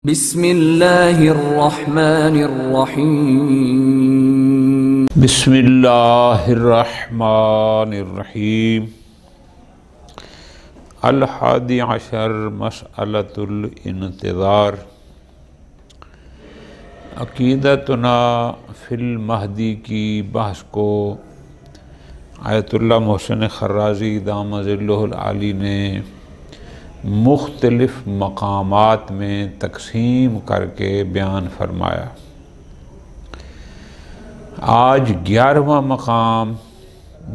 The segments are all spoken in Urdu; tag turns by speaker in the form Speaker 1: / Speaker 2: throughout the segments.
Speaker 1: بسم اللہ الرحمن الرحیم
Speaker 2: بسم اللہ الرحمن الرحیم الحادی عشر مسئلۃ الانتظار عقیدتنا فی المہدی کی بحث کو آیت اللہ محسن خرازی دام ظلہ العالی نے مختلف مقامات میں تقسیم کر کے بیان فرمایا۔ آج 11واں مقام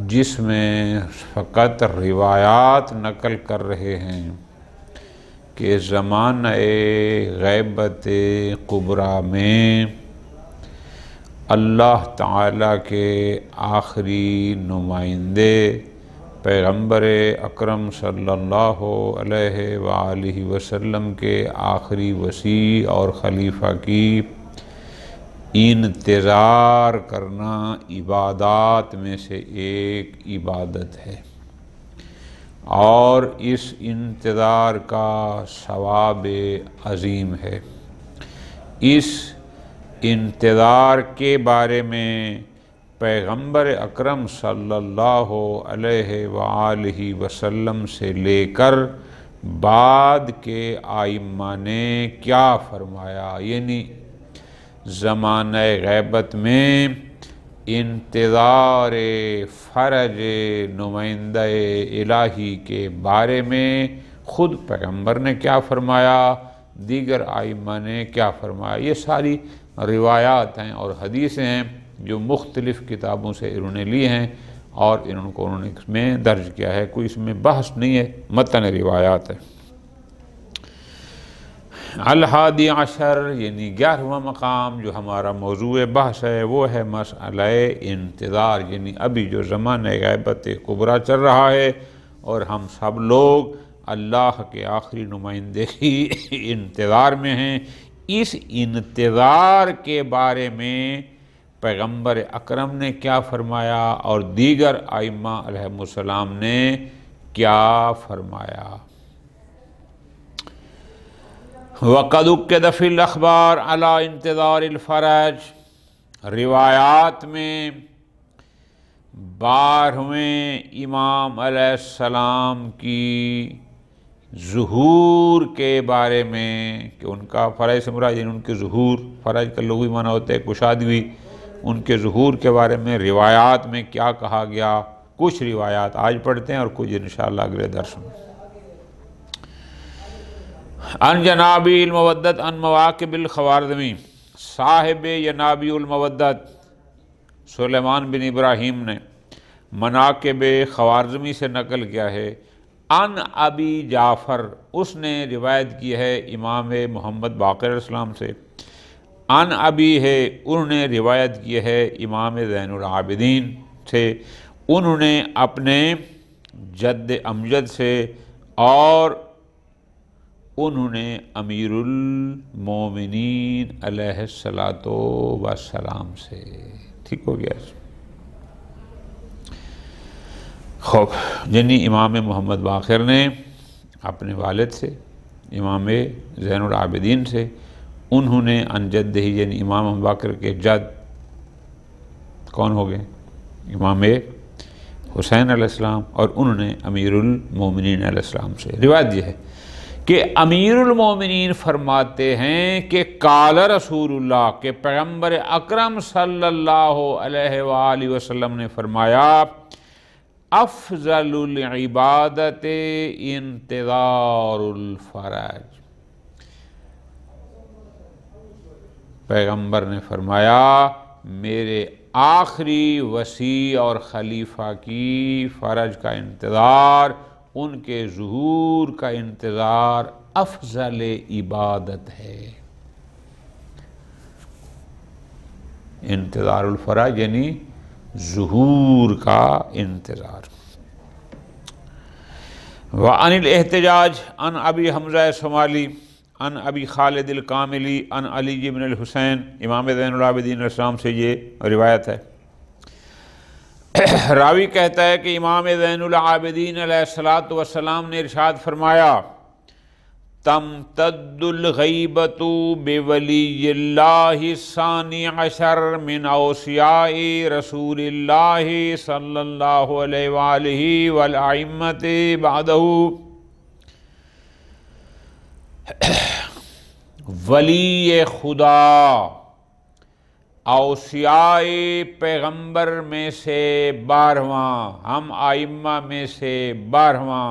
Speaker 2: جس میں فقط روایات نقل کر رہے ہیں کہ زمانہ غیبت کبریٰ میں اللہ تعالیٰ کے آخری نمائندے پیغمبر اکرم صلی اللہ علیہ وآلہ وسلم کے آخری وصی اور خلیفہ کی انتظار کرنا عبادات میں سے ایک عبادت ہے، اور اس انتظار کا ثواب عظیم ہے۔ اس انتظار کے بارے میں پیغمبر اکرم صلی اللہ علیہ وآلہ وسلم سے لے کر بعد کے ائمہ نے کیا فرمایا، یعنی زمانہ غیبت میں انتظار فرج نمائندہ الہی کے بارے میں خود پیغمبر نے کیا فرمایا، دیگر ائمہ نے کیا فرمایا۔ یہ ساری روایات ہیں اور حدیثیں ہیں جو مختلف کتابوں سے انہوں نے لی ہیں اور انہوں نے اس میں درج کیا ہے۔ کوئی اس میں بحث نہیں ہے، متن روایات ہے۔ الحادی عشر یعنی 11واں مقام جو ہمارا موضوع بحث ہے وہ ہے مسئلہ انتظار، یعنی ابھی جو زمانہ غیبت کبریٰ چل رہا ہے اور ہم سب لوگ اللہ کے آخری نمائندے کی انتظار میں ہیں۔ اس انتظار کے بارے میں پیغمبر اکرم نے کیا فرمایا اور دیگر ائمہ علیہم السلام نے کیا فرمایا۔ وَقَدْ اُكِّدَ فِي الْأَخْبَارِ عَلَىٰ انتظار الفرج، روایات میں 12ویں امام علیہ السلام کی ظہور کے بارے میں کہ ان کا فرج سے مراد ان کے ظہور، فرج کا لغوی معنی ہوتا ہے کشادگی، ان کے ظہور کے بارے میں روایات میں کیا کہا گیا۔ کچھ روایات آج پڑھتے ہیں اور کچھ انشاءاللہ اگلے درس میں۔ ان جنابی المودت ان مواقب الخوارزمی، صاحب ینابی المودت سلیمان بن ابراہیم نے مناقب خوارزمی سے نقل کیا ہے۔ ان ابی جعفر، اس نے روایت کی ہے امام محمد باقر علیہ السلام سے۔ ان ابی ہے، انہوں نے روایت کی ہے امام زین العابدین سے، انہوں نے اپنے جد امجد سے، اور انہوں نے امیر المومنین علیہ السلام سے۔ ٹھیک ہو گیا؟ خوب، یعنی امام محمد باقر نے اپنے والد سے، امام زین العابدین سے، انہوں نے ان جد ہی یعنی امام محمد باقر کے جد کون ہو گئے؟ امام حسین علیہ السلام، اور انہوں نے امیر المومنین علیہ السلام سے روایت یہ ہے کہ امیر المومنین فرماتے ہیں کہ قال رسول اللہ، کہ پیغمبر اکرم صلی اللہ علیہ وآلہ وسلم نے فرمایا، افضل العبادت انتظار الفرج۔ پیغمبر نے فرمایا میرے آخری وصی اور خلیفہ کی فرج کا انتظار، ان کے ظہور کا انتظار افضل عبادت ہے۔ انتظار الفرج یعنی ظہور کا انتظار۔ وعن الاحتجاج ان ابی حمزہ سمالی ان ابی خالد الکاملی ان علی بن الحسین، امام زین العابدین علیہ السلام سے یہ روایت ہے۔ راوی کہتا ہے کہ امام زین العابدین علیہ السلام نے ارشاد فرمایا، تمتد الغیبۃ بولی اللہ الثانی عشر من اوصیاء رسول اللہ صلی اللہ علیہ وآلہ والائمۃ بعدہ۔ ولی خدا اوصیاء پیغمبر میں سے 12واں، ہم ائمہ میں سے 12واں،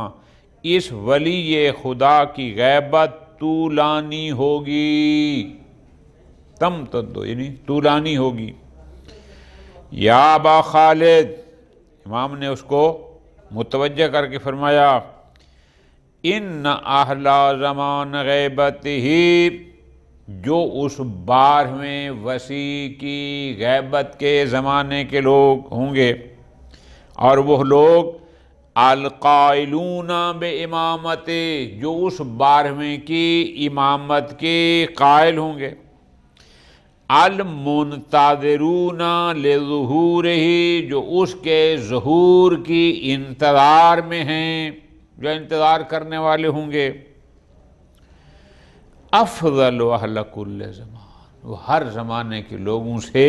Speaker 2: اس ولی خدا کی غیبت طولانی ہوگی، تمتد یعنی طولانی ہوگی۔ یا ابا خالد، امام نے اس کو متوجہ کر کے فرمایا، ان اہل زمان غیبت ہی، جو اس 12ویں وصی کی غیبت کے زمانے کے لوگ ہوں گے، اور وہ لوگ القائلون بامامت، جو اس 12ویں کی امامت کے قائل ہوں گے، المنتظرون لظہورہ، جو اس کے ظہور کی انتظار میں ہیں، جو انتظار کرنے والے ہوں گے۔ افضل اہل کل زمان، وہ ہر زمانے کے لوگوں سے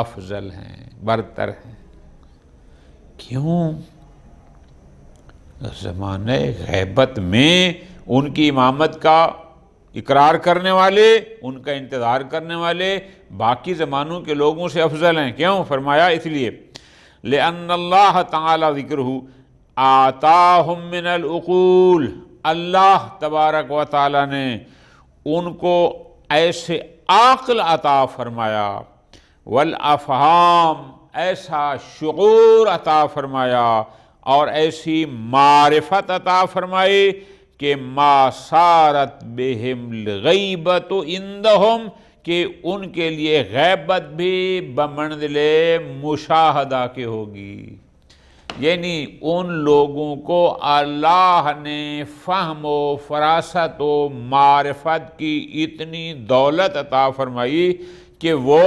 Speaker 2: افضل ہیں، برتر ہیں۔ کیوں؟ زمانہ غیبت میں ان کی امامت کا اقرار کرنے والے، ان کا انتظار کرنے والے باقی زمانوں کے لوگوں سے افضل ہیں۔ کیوں؟ فرمایا اس لیے لأن اللہ تعالی ذکرہ آتاہم من العقول، اللہ تبارک و تعالی نے ان کو ایسے عقل عطا فرمایا، والافہام، ایسا شعور عطا فرمایا، اور ایسی معرفت عطا فرمائی کہ ما صارت بہم الغیبۃ عندہم، کہ ان کے لیے غیبت بھی بمنزل مشاہدہ کے ہوگی۔ یعنی ان لوگوں کو اللہ نے فہم و فراست و معرفت کی اتنی دولت عطا فرمائی کہ وہ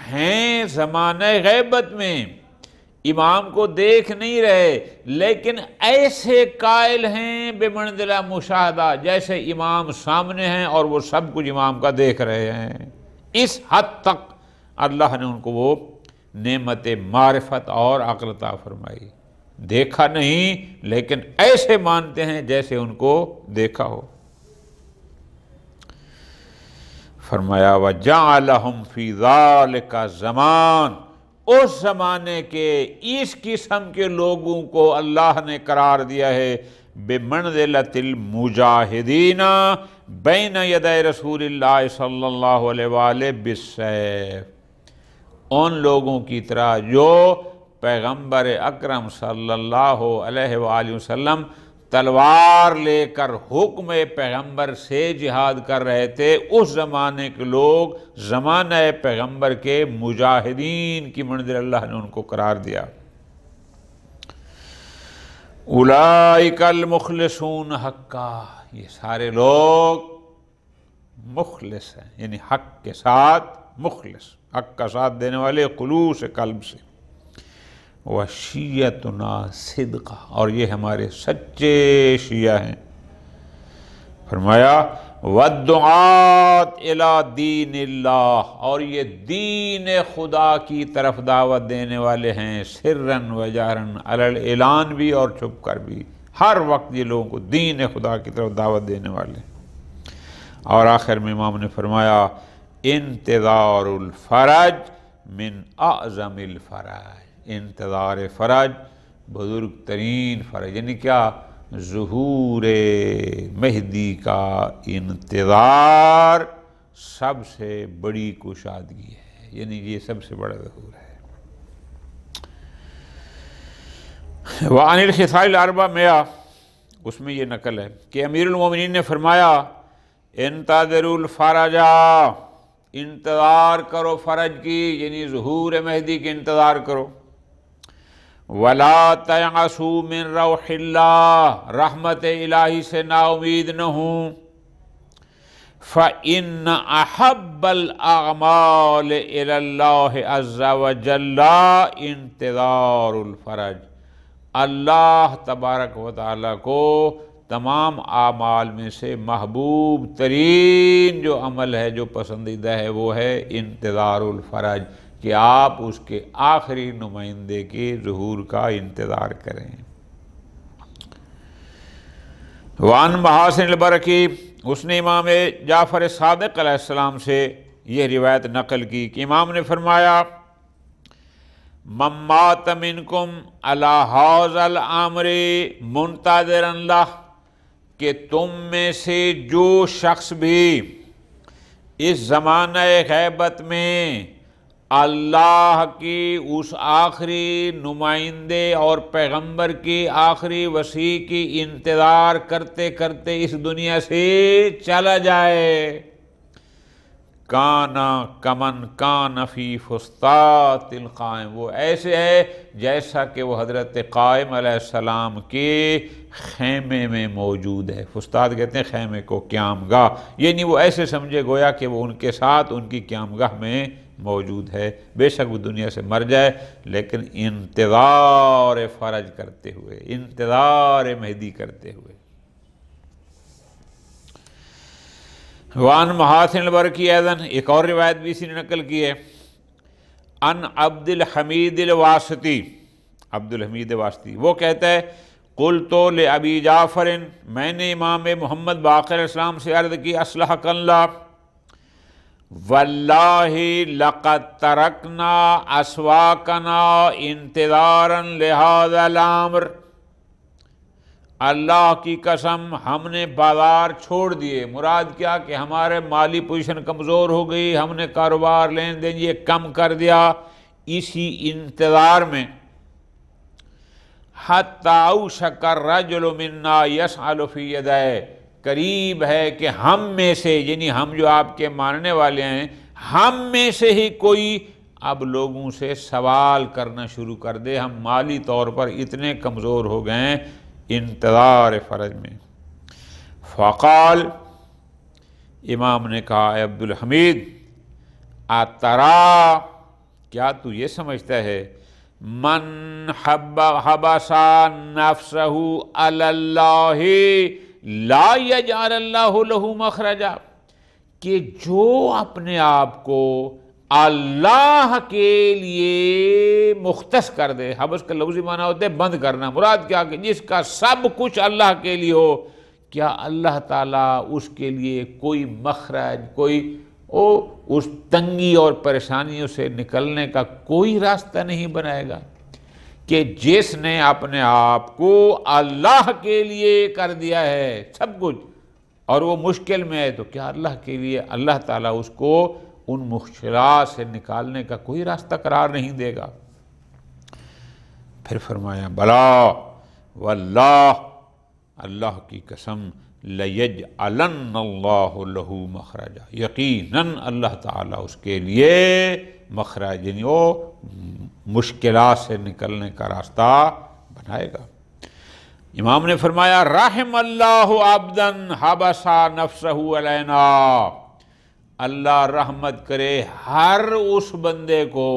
Speaker 2: ہیں زمانہ غیبت میں، امام کو دیکھ نہیں رہے، لیکن ایسے قائل ہیں بمنزلہ مشاہدہ، جیسے امام سامنے ہیں اور وہ سب کچھ امام کا دیکھ رہے ہیں۔ اس حد تک اللہ نے ان کو وہ نعمت معرفت اور عقل عطا فرمائی، دیکھا نہیں لیکن ایسے مانتے ہیں جیسے ان کو دیکھا ہو۔ فرمایا وَجَعَلَهُمْ فِي ذَلِكَ زمان، اس زمانے کے اس قسم کے لوگوں کو اللہ نے قرار دیا ہے بِمَنْزِلَةِ الْمُجَاہِدِينَ بَيْنَ يَدَيْ رسول اللہ صلی اللہ علیہ وآلہ بالسیف، ان لوگوں کی طرح جو پیغمبر اکرم صلی اللہ علیہ وآلہ وسلم تلوار لے کر حکم پیغمبر سے جہاد کر رہے تھے، اس زمانے کے لوگ زمانہ پیغمبر کے مجاہدین کی منزل اللہ نے ان کو قرار دیا۔ اولئک المخلصون حقا، یہ سارے لوگ مخلص ہیں، یعنی حق کے ساتھ مخلص، حق کا ساتھ دینے والے خلوص قلب سے۔ وَشِیَّتُنَا صِدْقًا، اور یہ ہمارے سچے شیعہ ہیں۔ فرمایا وَالدُّعَاةِ إِلَىٰ دِينِ اللَّهِ، اور یہ دین خدا کی طرف دعوت دینے والے ہیں، سرًا وجہرًا، علی الاعلان بھی اور چھپ کر بھی، ہر وقت یہ لوگوں کو دین خدا کی طرف دعوت دینے والے ہیں۔ اور آخر میں امام نے فرمایا انتظار الفرج من اعظم الفرج، انتظار فرج بزرگ ترین فرج، یعنی کیا؟ ظہور مہدی کا انتظار سب سے بڑی کشادگی ہے، یعنی یہ سب سے بڑا ظہور ہے۔ وعن الخصال الاربع مئہ، اس میں یہ نقل ہے کہ امیر المومنین نے فرمایا انتظروا الفرج، انتظار کرو فرج کی، یعنی ظہور مہدی کے انتظار کرو۔ وَلَا تَيْأَسُوا مِن رَوْحِ اللَّهِ، رحمت الہی سے نا امید نہ ہوں۔ فَإِنَّ أَحَبَّ الْأَعْمَالِ إِلَى اللَّهِ عَزَّ وَجَلَّ انتظار الفرج، اللہ تبارک و تعالیٰ کو تمام اعمال میں سے محبوب ترین جو عمل ہے، جو پسندیدہ ہے، وہ ہے انتظار الفرج، کہ آپ اس کے آخری نمائندے کے ظہور کا انتظار کریں۔ وان محاسن البرکی، اس نے امام جعفر صادق علیہ السلام سے یہ روایت نقل کی کہ امام نے فرمایا من مات منکم علی ھذا الامر منتظرا لہ، کہ تم میں سے جو شخص بھی اس زمانہ غیبت میں اللہ کی اس آخری نمائندے اور پیغمبر کی آخری وصی کی انتظار کرتے کرتے اس دنیا سے چلا جائے، کانا کمن کان فی فسطاط القائم، وہ ایسے ہے جیسا کہ وہ حضرت قائم علیہ السلام کے خیمے میں موجود ہے۔ فسطاط کہتے ہیں خیمے کو، قیام گاہ، یعنی وہ ایسے سمجھے گویا کہ وہ ان کے ساتھ ان کی قیام گاہ میں موجود ہے، بے شک وہ دنیا سے مر جائے لیکن انتظار فرج کرتے ہوئے، انتظار مہدی کرتے ہوئے۔ وان محاسن البرکی ایضاً، ایک اور روایت بھی اسی نے نقل کی ہے، ان عبد الحمید الواسطی، عبد الحمید واسطی، وہ کہتا ہے قلت لابی جعفر، میں نے امام محمد باقر علیہ السلام سے عرض کی اصلحک اللہ، واللہ لقد ترکنا اسواقنا انتظارا لہذا الامر، اللہ کی قسم ہم نے بازار چھوڑ دیے، مراد کیا کہ ہمارے مالی پوزیشن کمزور ہو گئی، ہم نے کاروبار لین دین یہ کم کر دیا اسی انتظار میں، حتی اوشک الرجل منا یسعل فی یدیہ، قریب ہے کہ ہم میں سے، یعنی ہم جو آپ کے ماننے والے ہیں، ہم میں سے ہی کوئی اب لوگوں سے سوال کرنا شروع کر دے، ہم مالی طور پر اتنے کمزور ہو گئے ہیں انتظار فرج میں۔ فقال، امام نے کہا اے عبد الحمید، اترا، کیا تو یہ سمجھتا ہے من حبس نفسہ علی اللہ لا یجعل اللہ لہ مخرجا، کہ جو اپنے آپ کو اللہ کے لیے مختص کر دے، حبس کا لفظی معنی ہوتا ہے بند کرنا، مراد کیا کہ جس کا سب کچھ اللہ کے لیے ہو، کیا اللہ تعالیٰ اس کے لیے کوئی مخرج، کوئی اس تنگی اور پریشانیوں سے نکلنے کا کوئی راستہ نہیں بنائے گا؟ کہ جس نے اپنے آپ کو اللہ کے لیے کر دیا ہے سب کچھ اور وہ مشکل میں ہے، تو کیا اللہ کے لیے اللہ تعالیٰ اس کو ان مشکلات سے نکالنے کا کوئی راستہ قرار نہیں دے گا؟ پھر فرمایا بلا واللہ، اللہ کی قسم، لَيَجْعَلَنَّ اللَّهُ لَهُ مَخْرَجًا، یقیناً اللہ تعالیٰ اس کے لیے مخرج، یعنی وہ مشکلات سے نکلنے کا راستہ بنائے گا۔ امام نے فرمایا رحم اللہ عبدا حبس نفسہ علینا، اللہ رحمت کرے ہر اس بندے کو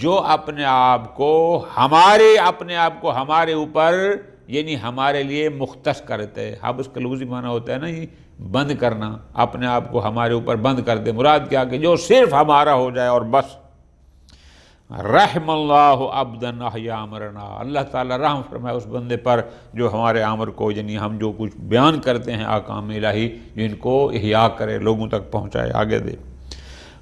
Speaker 2: جو اپنے آپ کو ہمارے اوپر، یعنی ہمارے لیے مختص کرتے ہے۔ حبس کا لفظی معنی ہوتا ہے نا یہ بند کرنا، اپنے آپ کو ہمارے اوپر بند کر دے، مراد کیا کہ جو صرف ہمارا ہو جائے اور بس۔ رحم اللہ عبدا احیا امرنا، اللہ تعالیٰ رحم فرمائے اس بندے پر جو ہمارے امر کو، یعنی ہم جو کچھ بیان کرتے ہیں احکام الہی، ان کو احیا کرے، لوگوں تک پہنچائے، آگے دے۔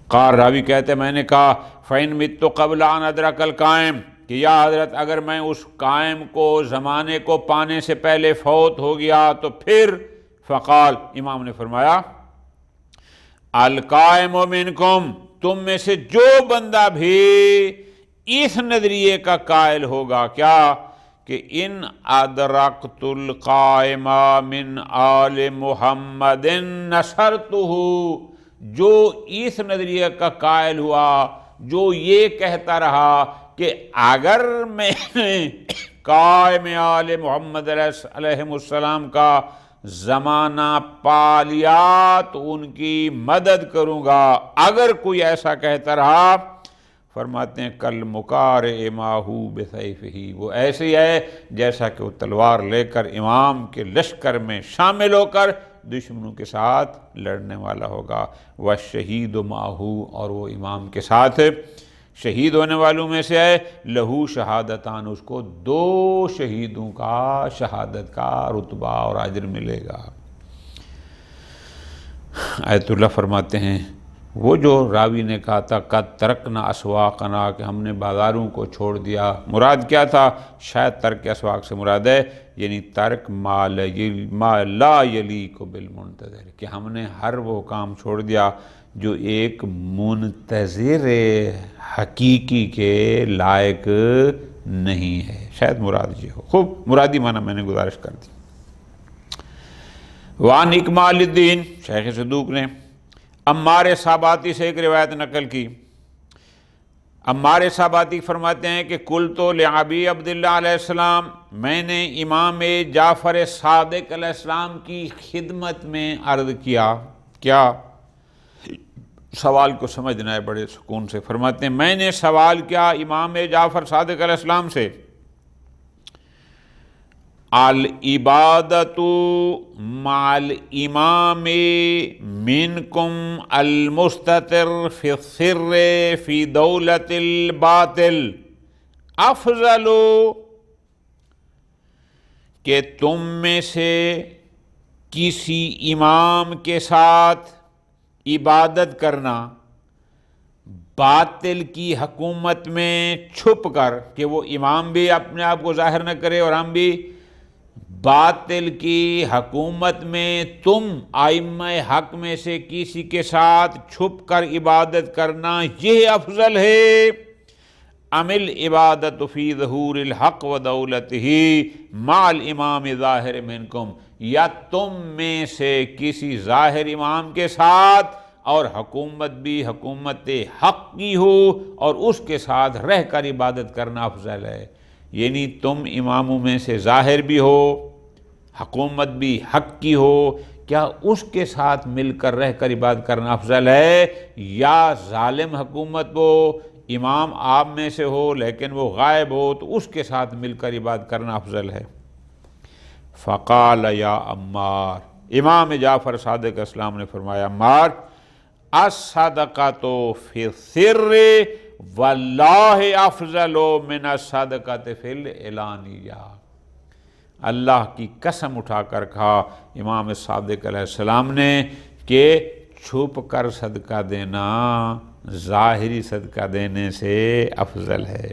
Speaker 2: قال، راوی کہتے میں نے کہا فَإِن مِتُّ قَبْلَ أَنْ أَدْرَكَ الْقَائِمَ، کہ یا حضرت اگر میں اس قائم کو، زمانے کو پانے سے پہلے فوت ہو گیا تو پھر، فقال، امام نے فرمایا القائم منکم، تم میں سے جو بندہ بھی اس نظریے کا قائل ہوگا، کیا کہ ان ادرکت القائم من آل محمد نصرتہ، جو اس نظریے کا قائل ہوا، جو یہ کہتا رہا کہ اگر میں قائم آل محمد علیہ السلام کا زمانہ پا لیا تو ان کی مدد کروں گا، اگر کوئی ایسا کہتا رہا، فرماتے ہیں کل مقارع ماہو بسیفہ، وہ ایسے ہے جیسا کہ وہ تلوار لے کر امام کے لشکر میں شامل ہو کر دشمنوں کے ساتھ لڑنے والا ہوگا۔ والشہید ماہو، اور وہ امام کے ساتھ شہید ہونے والوں میں سے ہے، لہو شہادتان، اس کو 2 شہیدوں کا شہادت کا رتبہ اور اجر ملے گا۔ آیت اللہ فرماتے ہیں وہ جو راوی نے کہا تھا قد ترکنا اسواقنا، کہ ہم نے بازاروں کو چھوڑ دیا، مراد کیا تھا؟ شاید ترک اسواق سے مراد ہے یعنی ترک ما لا یلیق بالمنتظر، کہ ہم نے ہر وہ کام چھوڑ دیا جو ایک منتظر حقیقی کے لائق نہیں ہے، شاید مراد یہ ہو۔ خوب مرادی معنی میں نے گزارش کر دی۔ وان اکمال الدین، شیخ صدوق نے عمار صاباتی سے ایک روایت نقل کی۔ عمار صاباتی فرماتے ہیں کہ قلت لابی عبداللہ علیہ السلام، میں نے امام جعفر صادق علیہ السلام کی خدمت میں عرض کیا، کیا سوال کو سمجھنا ہے بڑے سکون سے۔ فرماتے ہیں میں نے سوال کیا امام جعفر صادق علیہ السلام سے، العبادۃ مع الامام منکم المستتر فی السر فی دولت الباطل افضل، کہ تم میں سے کسی امام کے ساتھ عبادت کرنا باطل کی حکومت میں چھپ کر، کہ وہ امام بھی اپنے آپ کو ظاہر نہ کرے اور ہم بھی باطل کی حکومت میں تم ائمہ حق میں سے کسی کے ساتھ چھپ کر عبادت کرنا یہ افضل ہے، ام العبادۃ فی ظہور الحق و دولتہ مع الامام ظاہر منکم، یا تم میں سے کسی ظاہر امام کے ساتھ اور حکومت بھی حکومت حق کی ہو اور اس کے ساتھ رہ کر عبادت کرنا افضل ہے، یعنی تم اماموں میں سے ظاہر بھی ہو حکومت بھی حق کی ہو، کیا اس کے ساتھ مل کر رہ کر عبادت کرنا افضل ہے، یا ظالم حکومت ہو امام آپ میں سے ہو لیکن وہ غائب ہو تو اس کے ساتھ مل کر عبادت کرنا افضل ہے؟ فقال یا عمار، امام جعفر صادق اسلام نے فرمایا عمار، الصدقۃ فی السر واللہ افضل من الصدقۃ فی العلانیہ، اللہ کی قسم اٹھا کر کہا امام صادق علیہ السلام نے کہ چھپ کر صدقہ دینا ظاہری صدقہ دینے سے افضل ہے۔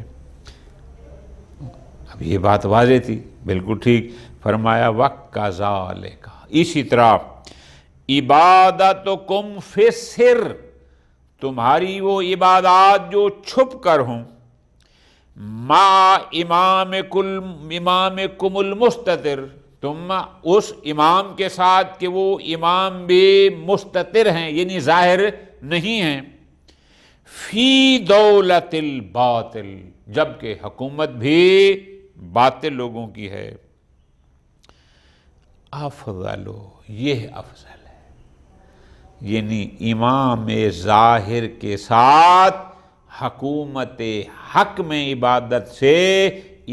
Speaker 2: اب یہ بات واضح تھی، بالکل ٹھیک۔ فرمایا وَكَذَلِكَ، اسی طرح عبادتکم فی السر، تمہاری وہ عبادات جو چھپ کر ہوں، مع امامکم المستتر، تم اس امام کے ساتھ کہ وہ امام بھی مستتر ہیں یعنی ظاہر نہیں ہیں، فی دولت الباطل، جبکہ حکومت بھی باطل لوگوں کی ہے، افضل، یہ افضل ہے، یعنی امام ظاہر کے ساتھ حکومت حق میں عبادت سے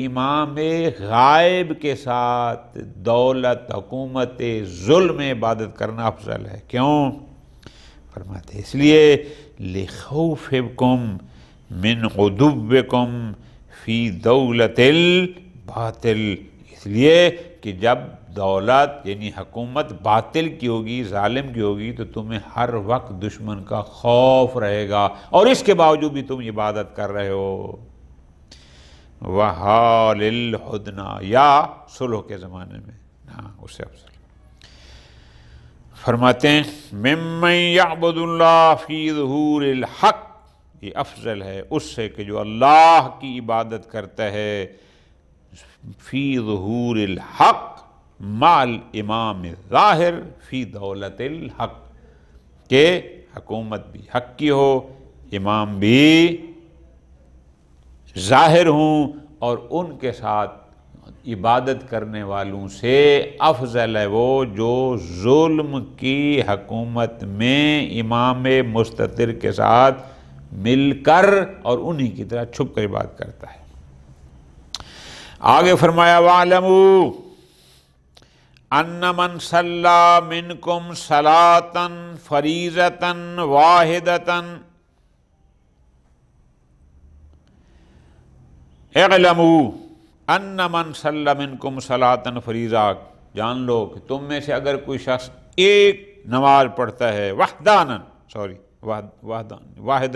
Speaker 2: امام غائب کے ساتھ دولت حکومت ظلم میں عبادت کرنا افضل ہے۔ کیوں؟ فرماتے اس لیے لِخَوْفِكُمْ مِنْ عُدُوِّكُمْ فی دولت الباطل، اس لیے کہ جب دولت یعنی حکومت باطل کی ہوگی ظالم کی ہوگی تو تمہیں ہر وقت دشمن کا خوف رہے گا اور اس کے باوجود بھی تم عبادت کر رہے ہو۔ وَحَالِ الْحُدْنَا، یا صلح کے زمانے میں، ہاں اس سے افضل۔ فرماتے ہیں مِمَّن يَعْبُدُ اللَّهَ فِي ظُهُورِ الْحَقِّ، یہ افضل ہے اس سے کہ جو اللہ کی عبادت کرتا ہے فی ظہور الحق مع الامام ظاہر فی دولت الحق، کہ حکومت بھی حق کی ہو امام بھی ظاہر ہوں اور ان کے ساتھ عبادت کرنے والوں سے افضل ہے وہ جو ظلم کی حکومت میں امام مستتر کے ساتھ مل کر اور انہی کی طرح چھپ کر عبادت کرتا ہے۔ آگے فرمایا وَاعْلَمُوا أَنَّ مَنْ صَلَّى مِنْكُمْ صَلَاةً فَرِيضَةً وَاحِدَةً اعلموا ان من صلی منکم صلاۃ فریضہ، جان لو کہ تم میں سے اگر کوئی شخص ایک نماز پڑھتا ہے واحدن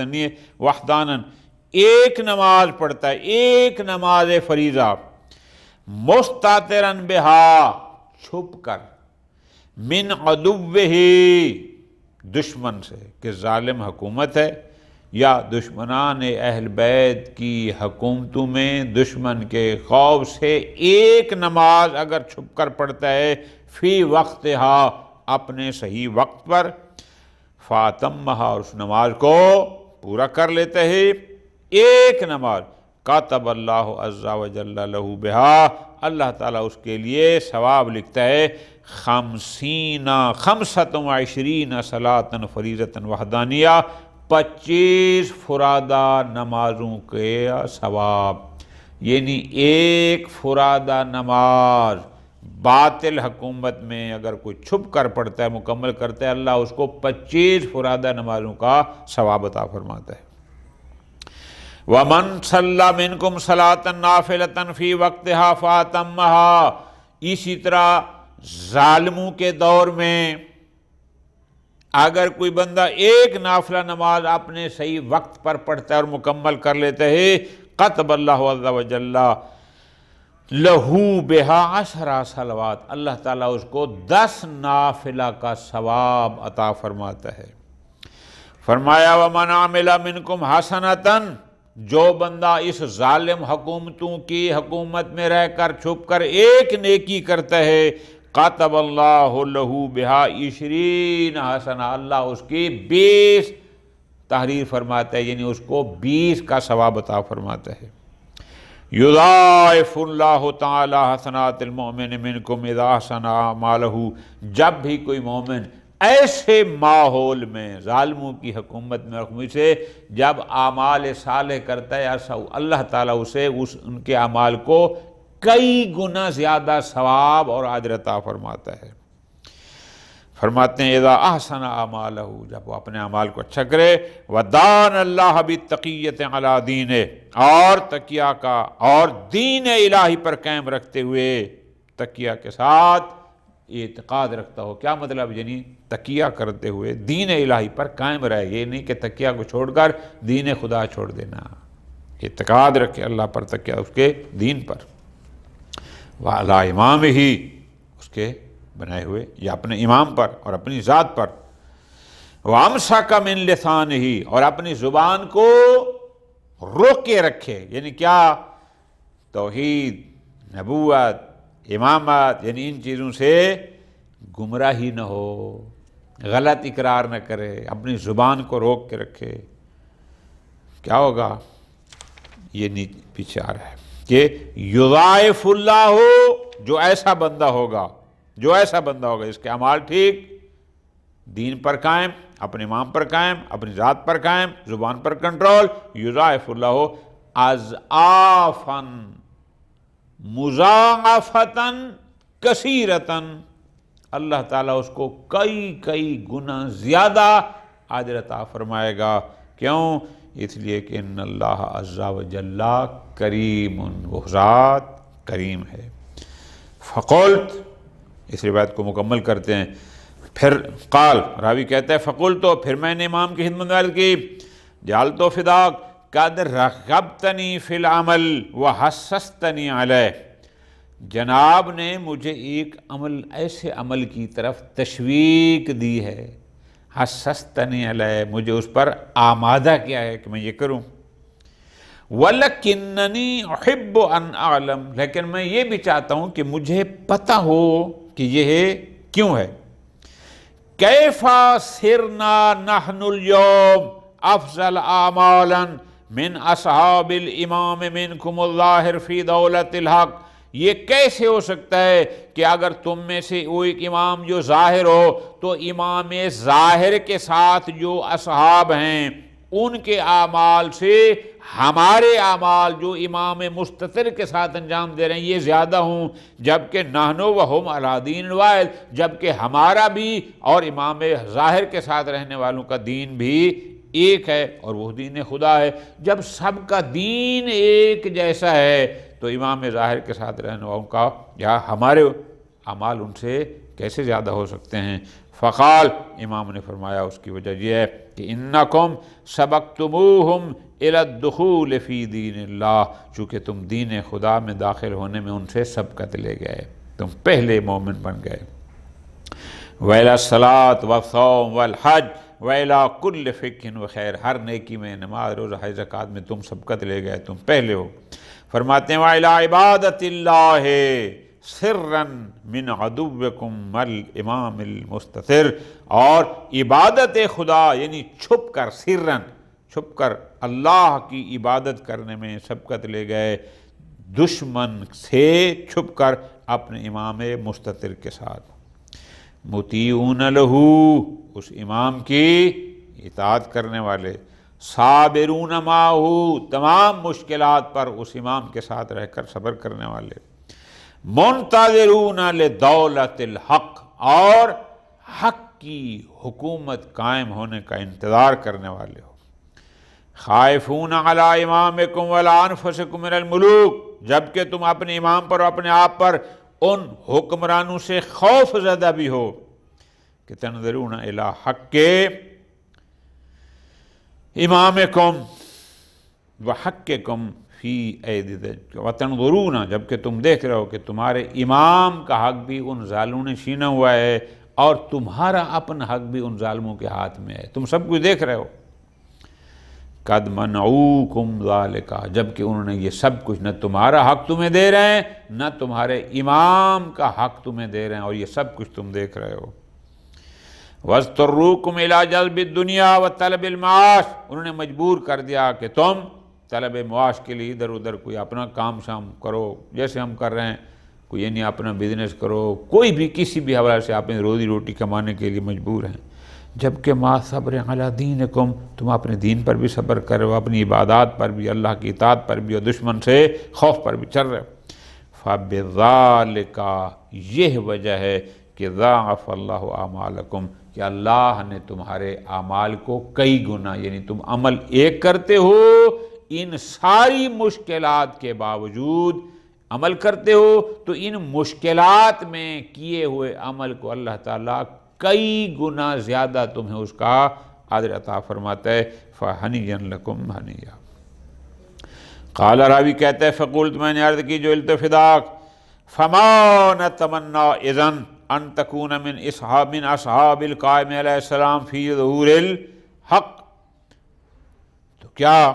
Speaker 2: نہیں ہے، وحدانن، ایک نماز پڑھتا ہے، ایک نماز فریضہ، مستترن بہا، چھپ کر، من عدوہ، دشمن سے، کہ ظالم حکومت ہے یا دشمنان اہل بیت کی حکومتوں میں دشمن کے خوف سے ایک نماز اگر چھپ کر پڑھتا ہے فی وقتہا، اپنے صحیح وقت پر، فاتمہا، اور اس نماز کو پورا کر لیتا ہے، ایک نماز، کاتب اللہ عز و جل لہ بہا، اللہ تعالیٰ اس کے لیے ثواب لکھتا ہے 25 صلاۃ فریضۃ وحدانیہ، 25 فرادہ نمازوں کے ثواب، یعنی ایک فرادہ نماز باطل حکومت میں اگر کوئی چھپ کر پڑھتا ہے، مکمل کرتا ہے، اللہ اس کو 25 فرادہ نمازوں کا ثواب عطا فرماتا ہے۔ وَمَنْ صَلَّى مِنْكُمْ صَلَاةً نَافِلَةً فِي وَقْتِهَا فَأَتَمَّهَا، اسی طرح ظالموں کے دور میں اگر کوئی بندہ ایک نافلہ نماز اپنے صحیح وقت پر پڑھتا ہے اور مکمل کر لیتا ہے، کتب اللہ عز و جل لہو بہا 10 صلوات، اللہ تعالیٰ اس کو 10 نافلہ کا ثواب عطا فرماتا ہے۔ فرمایا وَمَنْ عَمِلَ مِنْكُمْ حَسَنَةً، جو بندہ اس ظالم حکومتوں کی حکومت میں رہ کر چھپ کر ایک نیکی کرتا ہے، کاتب اللہ لہو بہا 20 حسنہ، اللہ اس کی 20 تحریر فرماتا ہے، یعنی اس کو 20 کا ثواب عطا فرماتا ہے۔ یضاعف اللہ تعالی حسنات المؤمن منکم اذا احسن اعمالہ، جب بھی کوئی مومن ایسے ماحول میں ظالموں کی حکومت میں رکھنے سے جب اعمال صالح کرتا ہے، اللہ تعالیٰ اسے ان کے اعمال کو کئی گنا زیادہ ثواب اور اجر عطا فرماتا ہے۔ فرماتے ہیں اذا احسن اعمالہ، جب وہ اپنے اعمال کو اچھا کرے، ودان اللہ بالتقیۃ علی دینہ، اور تقیہ کا اور دین الہی پر قائم رکھتے ہوئے، تقیہ کے ساتھ اعتقاد رکھتا ہو، کیا مطلب، یعنی تقیہ کرتے ہوئے دین الہی پر قائم رہے، یہ نہیں کہ تقیہ کو چھوڑ کر دین خدا چھوڑ دینا، اعتقاد رکھے اللہ پر، تقیہ اس کے دین پر، وعلی امام ہی، اس کے بنائے ہوئے یا اپنے امام پر اور اپنی ذات پر، وَأَمْسَكَ مِنْ لِسَانِهِ، اور اپنی زبان کو روک کے رکھے، یعنی کیا، توحید، نبوت، امامت، یعنی ان چیزوں سے گمراہی نہ ہو، غلط اقرار نہ کرے، اپنی زبان کو روک کے رکھے، کیا ہوگا، یہ پیچھے آ رہا ہے کہ یضاعف اللہ، جو ایسا بندہ ہوگا اس کے اعمال ٹھیک، دین پر قائم، اپنے امام پر قائم، اپنی ذات پر قائم، زبان پر کنٹرول، یضاعف اللہ اضعافا مضاعفتاً کثیرتاً، اللہ تعالیٰ اس کو کئی گنا زیادہ اجر عطا فرمائے گا، کیوں، اس لیے کہ ان اللہ عز و جل کریم، وہ ذات کریم ہے۔ فقلت، اس روایت کو مکمل کرتے ہیں، پھر قال، راوی کہتا ہے فقلت، تو پھر میں نے امام کی خدمت میں عرض کی، جعلت فداک قد رغبتنی فی العمل وحسستنی علیہ، جناب نے مجھے ایک ایسے عمل کی طرف تشویق دی ہے، حسستنی علیہ، مجھے اس پر آمادہ کیا ہے کہ میں یہ کروں، وَلَكِنَّنِي أُحِبُّ أَنْ أَعْلَمْ، لیکن میں یہ بھی چاہتا ہوں کہ مجھے پتہ ہو کہ یہ کیوں ہے، كَيْفَ صِرْنَا نَحْنُ الْيَوْمِ أَفْضَلَ أَعْمَالًا مِنْ أَصْحَابِ الْإِمَامِ مِنْكُمُ الظَّاهِرِ فِي دَوْلَةِ الْحَقِّ، یہ کیسے ہو سکتا ہے کہ اگر تم میں سے وہ ایک امام جو ظاہر ہو تو امام ظاہر کے ساتھ جو اصحاب ہیں ان کے اعمال سے ہمارے اعمال جو امام مستتر کے ساتھ انجام دے رہے ہیں یہ زیادہ ہوں، جبکہ نحن وہم علی دین واحد، جبکہ ہمارا بھی اور امام ظاہر کے ساتھ رہنے والوں کا دین بھی ایک ہے اور وہ دین خدا ہے۔ جب سب کا دین ایک جیسا ہے تو امام ظاہر کے ساتھ رہنے والوں کا یا ہمارے اعمال ان سے کیسے زیادہ ہو سکتے ہیں؟ فقال، امام نے فرمایا اس کی وجہ یہ ہے کہ انکم سبقتموہم الی الدخول فی دین اللہ، چونکہ تم دین خدا میں داخل ہونے میں ان سے سبقت لے گئے، تم پہلے مومن بن گئے۔ وَإِلَى الصَّلَاةِ وَالصَّوْمِ وَالْحَجِّ وَإِلَى كُلِّ فِقْهٍ وَخَيْرٍ، ہر نیکی میں، نماز، روزہ، حج، زکوٰۃ میں تم سبقت لے گئے، تم پہلے ہو۔ فرماتے ہیں وَإِلَى عِبَادَةِ اللَّهِ سرًا من عدوکم الامام المستتر، اور عبادت خدا یعنی چھپ کر، سرًا چھپ کر اللہ کی عبادت کرنے میں سبقت لے گئے دشمن سے چھپ کر اپنے امام مستتر کے ساتھ۔ مطیعون لہو، اس امام کی اطاعت کرنے والے، صابرون معہو، تمام مشکلات پر اس امام کے ساتھ رہ کر صبر کرنے والے، منتظرون لدولت الحق، اور حق کی حکومت قائم ہونے کا انتظار کرنے والے ہو، خائفون علی امامکم وعلی انفسکم من الملوک، جبکہ تم اپنے امام پر اور اپنے آپ پر ان حکمرانوں سے خوف زدہ بھی ہو، کہ تنظرون الی حق امامکم وحقکم فی ایدی وتنظرون، جبکہ تم دیکھ رہے ہو کہ تمہارے امام کا حق بھی ان ظالموں نے چھینا ہوا ہے اور تمہارا اپنا حق بھی ان ظالموں کے ہاتھ میں ہے، تم سب کچھ دیکھ رہے ہو۔ قد منعوکم ذالک، جبکہ انہوں نے یہ سب کچھ، نہ تمہارا حق تمہیں دے رہے ہیں نہ تمہارے امام کا حق تمہیں دے رہے ہیں، اور یہ سب کچھ تم دیکھ رہے ہو۔ وَاضْطَرُّوكُمْ إِلَىٰ جَلْبِ الدُّنْيَا وَطَلَبِ الْمَعَاش، انہوں نے مجبور کر دیا کہ تم طلب معاش کے لیے ادھر ادھر کوئی اپنا کام شام کرو، جیسے ہم کر رہے ہیں، کوئی یعنی اپنا بزنس کرو، کوئی بھی کسی بھی حوالے سے اپنی روزی روٹی کمانے کے لیے مجبور ہیں، جبکہ ما صبر علی دینکم، تم اپنے دین پر بھی صبر کر رہے ہو، اپنی عبادات پر بھی، اللہ کی اطاعت پر بھی، اور دشمن سے خوف پر بھی چل رہے ہو۔ فَبِذَالِكَ، یہ وجہ ہے کہ ضاعف اللہ اعمالکم، کہ اللہ نے تمہارے اعمال کو کئی گنا، یعنی تم عمل ایک کرتے ہو، ان ساری مشکلات کے باوجود عمل کرتے ہو، تو ان مشکلات میں کیے ہوئے عمل کو اللہ تعالیٰ کئی گنا زیادہ تمہیں اس کا اجر عطا فرماتا ہے۔ فَحَنِيًّا لَكُمْ حَنِيًّا۔ قال راوی کہتا ہے فقلت، میں نے عرض کی جو التفداک، فَمَا نَتَمَنَّا إِذَنْ أَن تَكُونَ من أصحاب القائم علیہ السلام فی ظہور الحق، تو کیا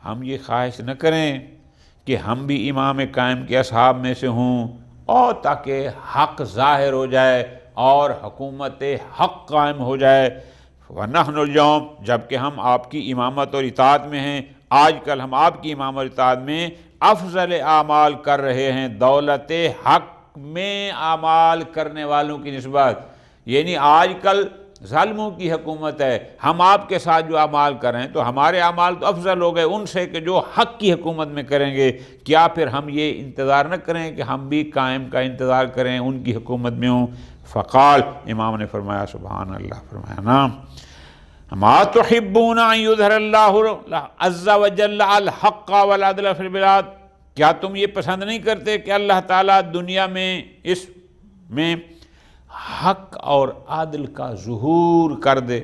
Speaker 2: ہم یہ خواہش نہ کریں کہ ہم بھی امام قائم کے اصحاب میں سے ہوں، اور تاکہ حق ظاہر ہو جائے اور حکومت حق قائم ہو جائے۔ وَنَحْنُ الْيَوْمَ، جبکہ ہم آپ کی امامت اور اطاعت میں ہیں، آج کل ہم آپ کی امامت اور اطاعت میں افضل اعمال کر رہے ہیں دولت حق میں اعمال کرنے والوں کی نسبت، یعنی آج کل ظالموں کی حکومت ہے، ہم آپ کے ساتھ جو اعمال کر رہے ہیں تو ہمارے اعمال تو افضل ہو گئے ان سے کہ جو حق کی حکومت میں کریں گے، کیا پھر ہم یہ انتظار نہ کریں کہ ہم بھی قائم کا انتظار کریں، ان کی حکومت میں ہوں؟ فقال، امام نے فرمایا سبحان اللہ، فرمایا نا ما تحبون ان یظہر اللہ عز وجل الحق والعدل فی البلاد، کیا تم یہ پسند نہیں کرتے کہ اللہ تعالیٰ دنیا میں اس میں حق اور عادل کا ظہور کر دے؟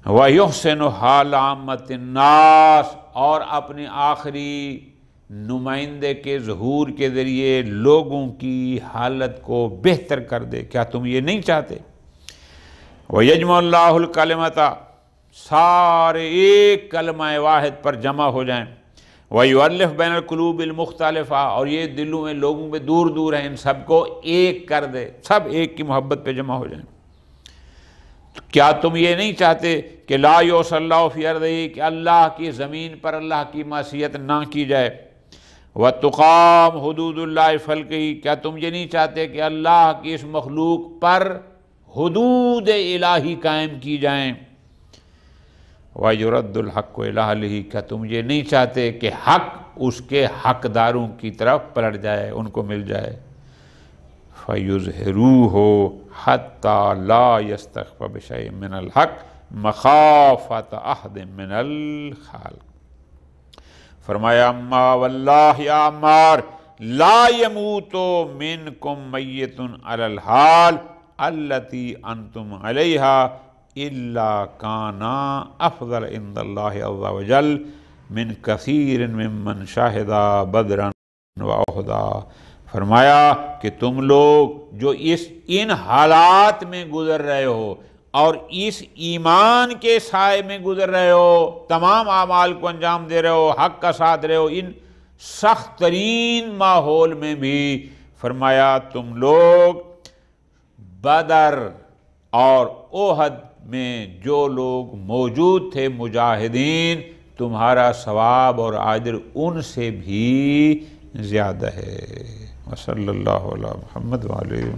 Speaker 2: وَيُحْسِنُ حَالَ عَامَّةِ النَّاسِ، اور اپنے آخری نمائندے کے ظہور کے ذریعے لوگوں کی حالت کو بہتر کر دے، کیا تم یہ نہیں چاہتے؟ وَيَجْمَعُ اللَّهُ الْكَلِمَةَ، سارے ایک کلمہ واحد پر جمع ہو جائیں، وَيُؤَلِّفُ بَيْنَ الْقُلُوبِ الْمُخْتَلِفَةِ، اور یہ دلوں میں لوگوں میں دور دور ہیں ان سب کو ایک کر دے، سب ایک کی محبت پہ جمع ہو جائیں۔ کیا تم یہ نہیں چاہتے کہ لا یعصی اللہ فی ارضہ، کہ اللہ کی زمین پر اللہ کی معصیت نہ کی جائے، وَتُقَامُ حُدُودُ اللہِ فِی، کیا تم یہ نہیں چاہتے کہ اللہ کی اس مخلوق پر حدود الہی قائم کی جائیں؟ وَيُرَدُّ الْحَقُّ إِلَىٰ أَهْلِهِ، کیا تم یہ نہیں چاہتے کہ حق اس کے حقداروں کی طرف پلٹ جائے، ان کو مل جائے؟ فَيُظْهِرُوهُ حَتَّى لَا يَسْتَخْفَ بِشَيْءٍ مِّنَ الْحَقِّ مَخَافَةَ أَحَدٍ مِّنَ الْخَالِقِ۔ فرمایا اما واللہ یا عمار لا يموت منکم میت علی الحال التي انتم علیہا الا کانا افضل عند اللہ عز وجل من کثیر ممن شاہد بدرا واحدا۔ فرمایا کہ تم لوگ جو ان حالات میں گزر رہے ہو اور اس ایمان کے سائے میں گزر رہے ہو، تمام اعمال کو انجام دے رہے ہو، حق کا ساتھ رہے ہو، ان سخت ترین ماحول میں بھی فرمایا تم لوگ بدر اور احد میں جو لوگ موجود تھے مجاہدین، تمہارا ثواب اور اجر ان سے بھی زیادہ ہے۔ وصلی اللہ علی محمد وعلیہ